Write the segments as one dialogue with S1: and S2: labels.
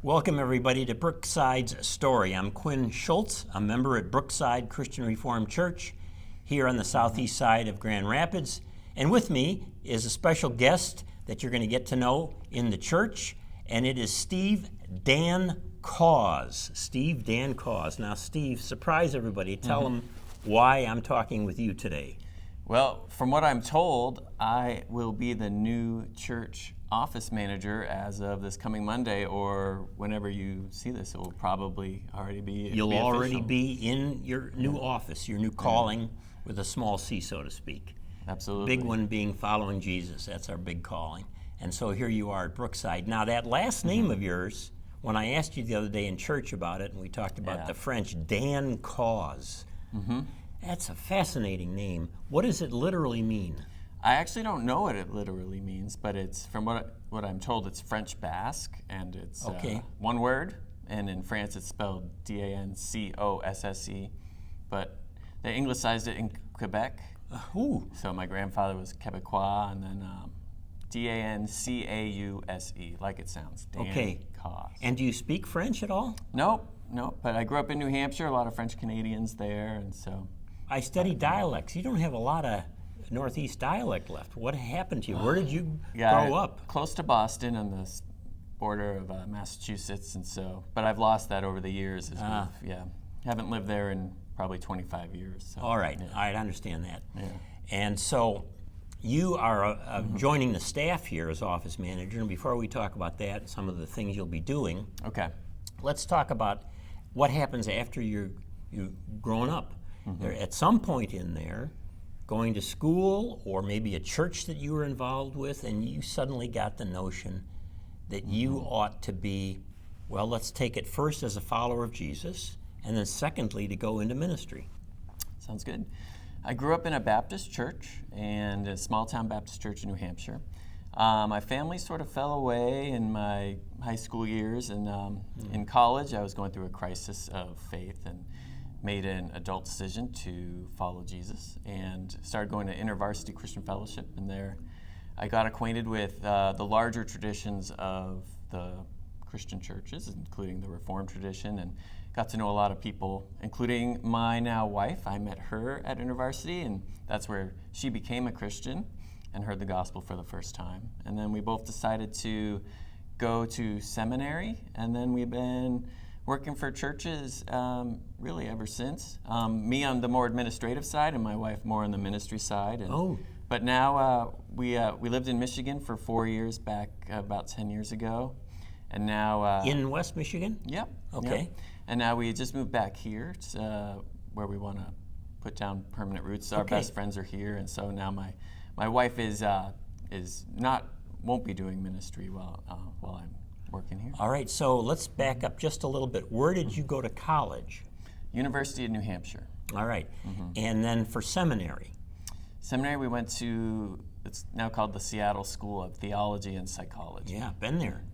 S1: Welcome, everybody, to Brookside's Story. I'm Quinn Schultz, a member at Brookside Christian Reformed Church here on the southeast side of Grand Rapids. And with me is a special guest that you're going to get to know in the church, and it is Steve Dancause. Steve Dancause. Now, Steve, surprise everybody. Tell them why I'm talking with you today.
S2: Well, from what I'm told, I will be the new church office manager as of this coming Monday, or whenever you see this, it will probably already be
S1: You'll already be in your new office, your new calling, with a small c, so to speak.
S2: Absolutely.
S1: Big one being following Jesus. That's our big calling. And so here you are at Brookside. Now, that last name of yours, when I asked you the other day in church about it, and we talked about the French, Dancause. That's a fascinating name. What does it literally mean?
S2: I actually don't know what it literally means, but it's from what I'm told, it's French Basque, and it's one word, and in France it's spelled Dancose, but they anglicized it in Quebec. So my grandfather was Quebecois, and then Dancause, like it sounds. Dancause.
S1: And do you speak French at all?
S2: Nope, but I grew up in New Hampshire, a lot of French Canadians there, and so.
S1: I study dialects. You don't have a lot of Northeast dialect left. What happened to you? Where did you grow up?
S2: Close to Boston on the border of Massachusetts, and so, but I've lost that over the years. Haven't lived there in probably 25 years. So,
S1: all right, I understand that. Yeah. And so you are joining the staff here as office manager, and before we talk about that and some of the things you'll be doing, let's talk about what happens after you've grown up. There, at some point in there, going to school or maybe a church that you were involved with, and you suddenly got the notion that you ought to be, well, let's take it first as a follower of Jesus, and then secondly, to go into ministry.
S2: Sounds good. I grew up in a Baptist church, and a small-town Baptist church in New Hampshire. My family sort of fell away in my high school years, and in college, I was going through a crisis of faith, and made an adult decision to follow Jesus and started going to InterVarsity Christian Fellowship. And there I got acquainted with the larger traditions of the Christian churches, including the Reformed tradition, and got to know a lot of people, including my now wife. I met her at InterVarsity, and that's where she became a Christian and heard the gospel for the first time. And then we both decided to go to seminary, and then we've been working for churches really ever since. Me on the more administrative side, and my wife more on the ministry side. And, but now we lived in Michigan for 4 years back about 10 years ago, and now
S1: in West Michigan.
S2: Yep.
S1: Okay.
S2: Yep. And now we just moved back here to, where we want to put down permanent roots. Our best friends are here, and so now my wife won't be doing ministry while I'm working here.
S1: All right, so let's back up just a little bit. Where did you go to college?
S2: University of New Hampshire.
S1: All right, and then for seminary?
S2: Seminary, we went to, it's now called the Seattle School of Theology and Psychology.
S1: Yeah, been there.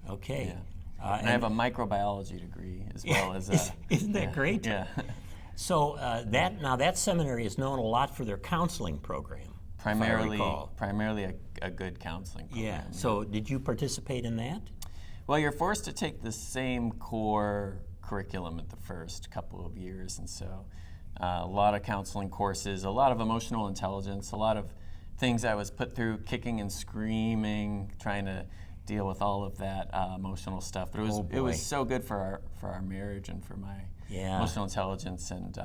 S1: Okay.
S2: Yeah. And I have a microbiology degree as well as.
S1: Isn't that great?
S2: Yeah.
S1: So that seminary is known a lot for their counseling program.
S2: Primarily a good counseling program.
S1: Yeah. So did you participate in that?
S2: Well, you're forced to take the same core curriculum at the first couple of years, and so a lot of counseling courses, a lot of emotional intelligence, a lot of things I was put through kicking and screaming, trying to deal with all of that emotional stuff. But it was so good for our marriage and for my emotional intelligence, and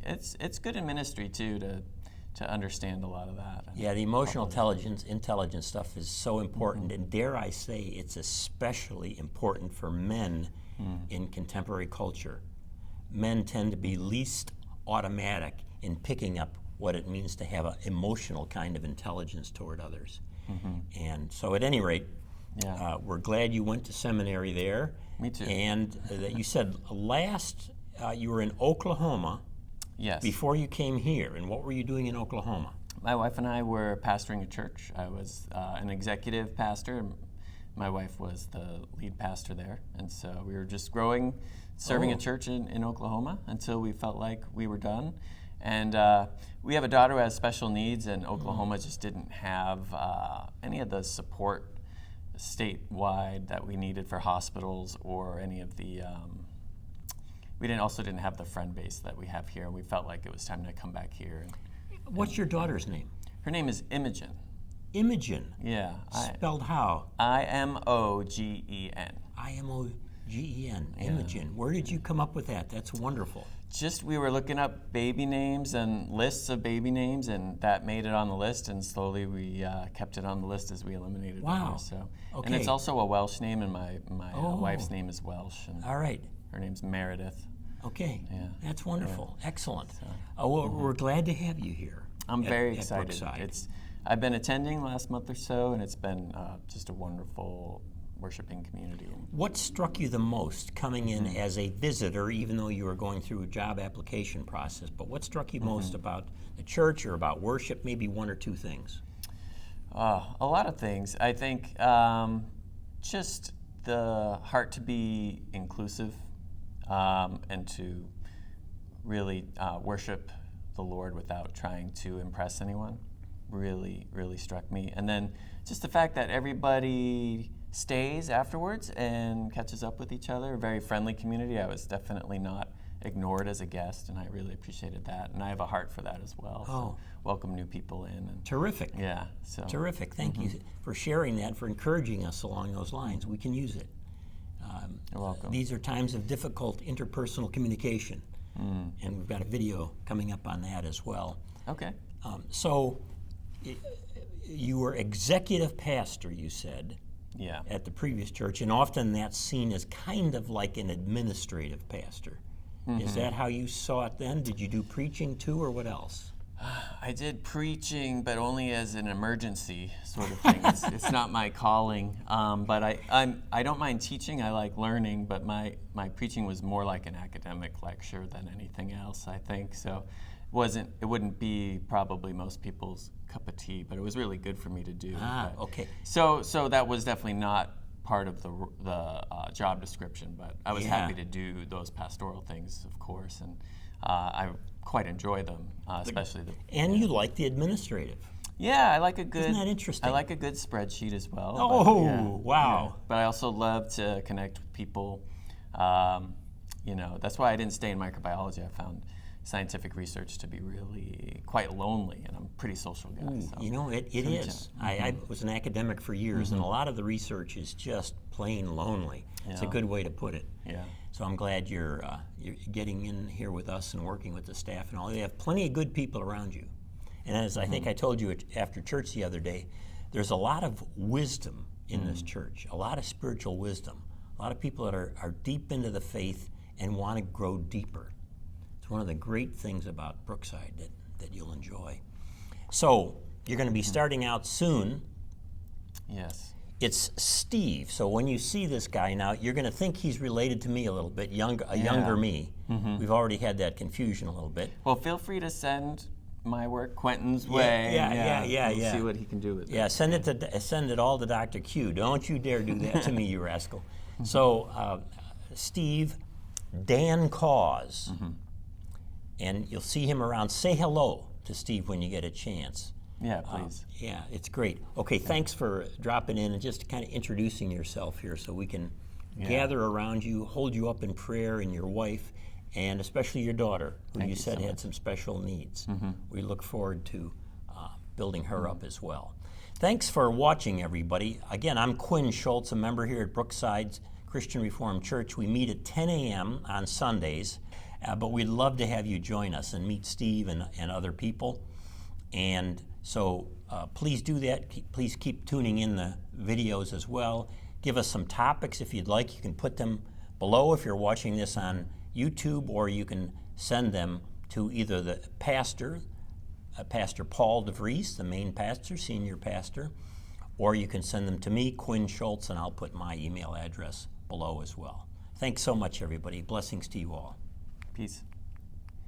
S2: it's good in ministry too to understand a lot of that.
S1: Yeah, the emotional intelligence stuff is so important, and dare I say, it's especially important for men in contemporary culture. Men tend to be least automatic in picking up what it means to have an emotional kind of intelligence toward others. And so at any rate, we're glad you went to seminary there.
S2: Me too.
S1: And that you said you were in Oklahoma.
S2: Yes.
S1: Before you came here, and what were you doing in Oklahoma?
S2: My wife and I were pastoring a church. I was an executive pastor. My wife was the lead pastor there, and so we were just growing, serving a church in Oklahoma until we felt like we were done. And we have a daughter who has special needs, and Oklahoma just didn't have any of the support statewide that we needed for hospitals or any of the. We also didn't have the friend base that we have here. We felt like it was time to come back here.
S1: What's your daughter's name?
S2: Her name is Imogen.
S1: Imogen.
S2: Yeah.
S1: Spelled how?
S2: Imogen.
S1: Imogen. Imogen. Where did you come up with that? That's wonderful.
S2: Just we were looking up baby names and lists of baby names, and that made it on the list. And slowly we kept it on the list as we eliminated.
S1: Wow.
S2: Others, so.
S1: Okay.
S2: And it's also a Welsh name, and my wife's name is Welsh. And
S1: all right.
S2: Her name's Meredith.
S1: Okay.
S2: Yeah.
S1: That's wonderful. Yeah. Excellent.
S2: So,
S1: well, we're glad to have you here.
S2: I'm very excited.
S1: Brookside.
S2: I've been attending the last month or so, and it's been just a wonderful worshiping community.
S1: What struck you the most coming in as a visitor, even though you were going through a job application process? But what struck you most about the church or about worship? Maybe one or two things.
S2: A lot of things. I think just the heart to be inclusive and to really worship the Lord without trying to impress anyone really struck me. And then just the fact that everybody stays afterwards and catches up with each other. A very friendly community. I was definitely not ignored as a guest, and I really appreciated that. And I have a heart for that as well. So welcome new people in. And
S1: terrific.
S2: Yeah. So
S1: terrific. Thank you for sharing that, for encouraging us along those lines. We can use it.
S2: You're welcome.
S1: These are times of difficult interpersonal communication, and we've got a video coming up on that as well.
S2: Okay.
S1: So you were executive pastor, you said.
S2: Yeah.
S1: At the previous church, and often that's seen as kind of like an administrative pastor. Is that how you saw it then? Did you do preaching too, or what else?
S2: I did preaching, but only as an emergency sort of thing. It's not my calling, but I don't mind teaching. I like learning, but my preaching was more like an academic lecture than anything else, I think. So it wouldn't be probably most people's cup of tea, but it was really good for me to do.
S1: Okay.
S2: So that was definitely not part of the job description, but I was happy to do those pastoral things, of course, and I quite enjoy them, especially the.
S1: And you like the administrative.
S2: Yeah, I like a good.
S1: Isn't that interesting?
S2: I like a good spreadsheet as well.
S1: Oh, wow!
S2: Yeah. But I also love to connect with people. That's why I didn't stay in microbiology. I found scientific research to be really quite lonely, and I'm a pretty social guy.
S1: It is. I was an academic for years, and a lot of the research is just plain lonely. Yeah. It's a good way to put it.
S2: Yeah.
S1: So I'm glad you're getting in here with us and working with the staff and all. You have plenty of good people around you. And as I think I told you after church the other day, there's a lot of wisdom in this church, a lot of spiritual wisdom, a lot of people that are deep into the faith and want to grow deeper. It's one of the great things about Brookside that you'll enjoy. So you're going to be starting out soon.
S2: Yes.
S1: It's Steve. So when you see this guy now, you're going to think he's related to me a little bit, younger me. We've already had that confusion a little bit.
S2: Well, feel free to send my work Quentin's way.
S1: Yeah.
S2: See what he can do with it.
S1: Yeah, send it all to Dr. Q. Don't you dare do that to me, you rascal. So, Steve, Dancause, and you'll see him around. Say hello to Steve when you get a chance.
S2: Yeah, please.
S1: Yeah, it's great. Okay, thanks for dropping in and just kind of introducing yourself here so we can gather around you, hold you up in prayer, and your wife, and especially your daughter, who you said had some special needs. We look forward to building her up as well. Thanks for watching, everybody. Again, I'm Quinn Schultz, a member here at Brookside Christian Reformed Church. We meet at 10 a.m. on Sundays, but we'd love to have you join us and meet Steve and other people. And so please do that. Please keep tuning in the videos as well. Give us some topics if you'd like. You can put them below if you're watching this on YouTube, or you can send them to either the pastor, Pastor Paul DeVries, the main pastor, senior pastor, or you can send them to me, Quinn Schultz, and I'll put my email address below as well. Thanks so much, everybody. Blessings to you all.
S2: Peace.